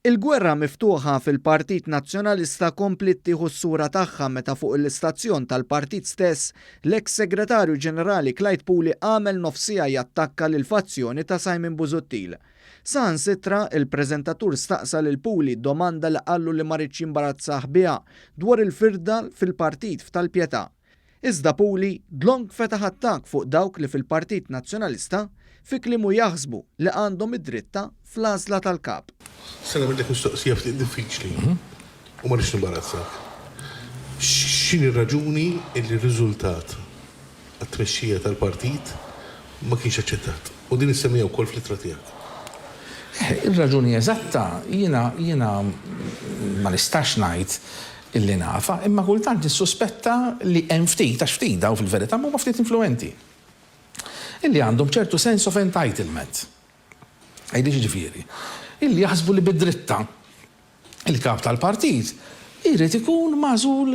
Il-gwerra miftuħa fil-Partit Nazzjonalista komplet tieħu s-sura tagħha meta fuq l-istazzjon tal-partit stess l-eks segretarju ġenerali Clyde Puli għamel nofsija jattakka lil-fazzjoni ta' Simon Busuttil. Saħansitra il-preżentatur staqsa lil Puli domanda li qallu li ma rridx jimbarazzah biha dwar il-firda fil-partit f'Tal-Pjetà. Iżda Puli dlong fetaħ attakk fuq dawk li fil-Partit Nazzjonalista fi kliemu jaħsbu li għandhom id-dritta fl-għażla tal-kap. Sena mill-lek mistoqsija ftit diffiċli u ma rridx nimbarazzak. X'inhi r-raġuni li r-riżultat għat-tmexxija tal-partit ma kienx aċċettat? U din issemmija wkoll fl-ittra tiegħek. Ir-raġuni eżatta jiena ma nistax ngħid illi nafa, imma kultant nissuspetta li hemm ftit għax ftit daw fil-verità huma ftit influenti. Illi għandhom ċertu sense of entitlement. Għajdi ġifieri. Illi jaħsbu li bid-dritta il-kap tal-partit irrid ikun magħżul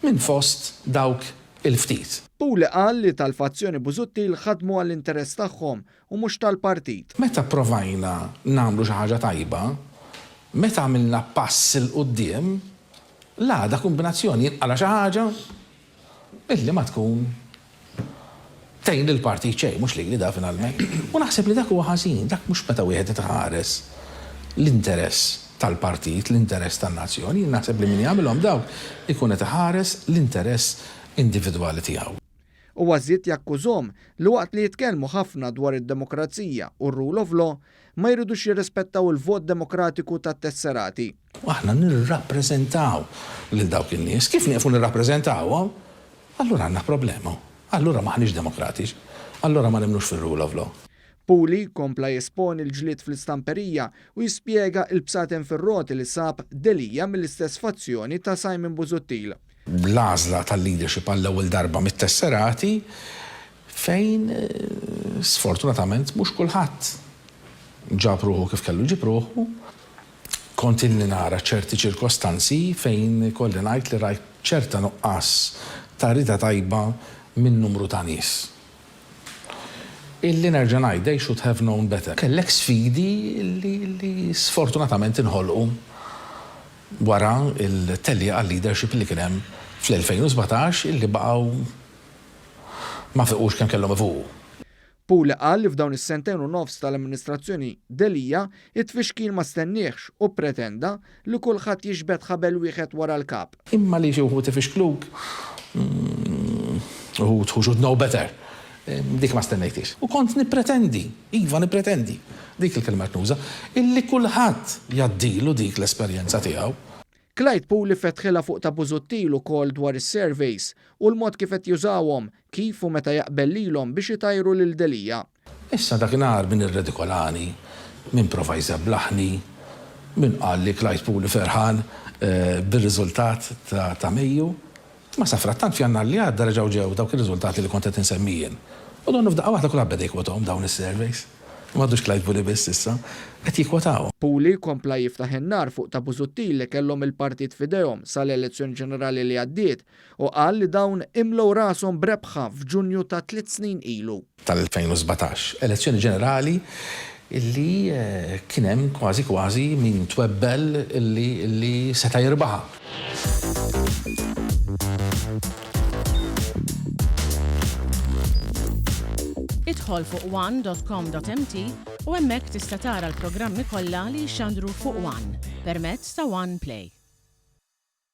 minn fost dawk il-ftit. Puli qal li tal-fazzjoni Busuttil ħadmu għall-interess tagħhom u mhux tal-partit. Meta provajna nagħmlu xi ħaġa tajba, meta għamilna pass il quddiem da kombinazzjoni għala xi ħaġa illi ma tkun tejn il-partit xejn mhux li da finalment. U naħseb li dak huwa ħażin, dak mhux meta wieħed itħares l-interess tal-partit, l-interess tan-nazzjoni, naħseb li min jagħmilhom dawk ikun qed iħares l-interess individwali tiegħu. U għażiet jakkużhom li waqt li jitkellmu ħafna dwar id-demokrazija u r-rule of law ma jridux jirrispettaw il-vot demokratiku tat-tesserati. Aħna nirrappreżentaw lil dawk in-nies, kif nieqfu nirrappreżentawhom? Allura għandna problema. Allura maħniex demokratiċi, allura ma nemnux fil-rule of law. Puli kompla jesponi l-ġlied fl-istamperija u jispjega il-bsaten fir-roti li sab Delija mill-istess fazzjoni ta' Simon Busuttil. L-għażla tal-leadership għall-ewwel darba mit-tesserati fejn sfortunatament mhux kulħadd ġab ruħu kif kellu ġib ruħu. Kont inni nara ċerti ċirkostanzi fejn kolli ngħid li rajt ċerta nuqqas ta' rida tajba minn numru ta' nies. Illi nerġa' ngħid they should have known better. Kellek sfidi li sfortunatament inħolqu wara il-tellija għal-leadership li kien hemm fl-2017 illi baqgħu ma fiqux kemm kellhom ifuqu. Puli qal li f'dawn is-sentejn u nofs tal-amministrazzjoni Delija it-tfixkil ma stenniex u pretenda li kulħadd jiġbed ħabel wieħed wara l-kap. Imma li xi wħud ifixkluk who should know better. Dik ma stennejtix. U kont nipretendi, nipretendi, dik il-kelma nuża, illi kulħadd jaddilu dik l-esperjenza tiegħu. Clyde Puli fetħilha fuq ta' Busuttil ukoll dwar is-surveys u l-mod kif qed jużawhom kif u meta jaqbel lilhom biex itajru lil Delija. Issa dakinhar min irredikolani, min prova jżeblaħni, min qal li Clyde Puli ferħan bir-riżultat ta' Mejju. Ma safrattant f'jannar li għadda reġgħu ġew dawk ir-riżultati li kont qed insemmijien. U dawn f'daqqa waħda kull ħadd jikwothom dawn is-surveys. M'għadux Clyde Puli biss issa, qed jikwotaw. Puli kompla jiftaħ in-nar fuq ta' Busuttil li kellhom il-partit f'idejhom sal-elezzjoni ġenerali li għaddiet u qal li dawn imlew rashom brebħa f'Ġunju ta' 3 snin ilu. Tal-2017, elezzjoni ġenerali illi kien hemm kważi min twebbel illi seta' jirbaħha. Idħol fuq one.com.mt u hemmhekk tista' tara l-programmi kollha li jxandru fuq One permezz ta' One Play.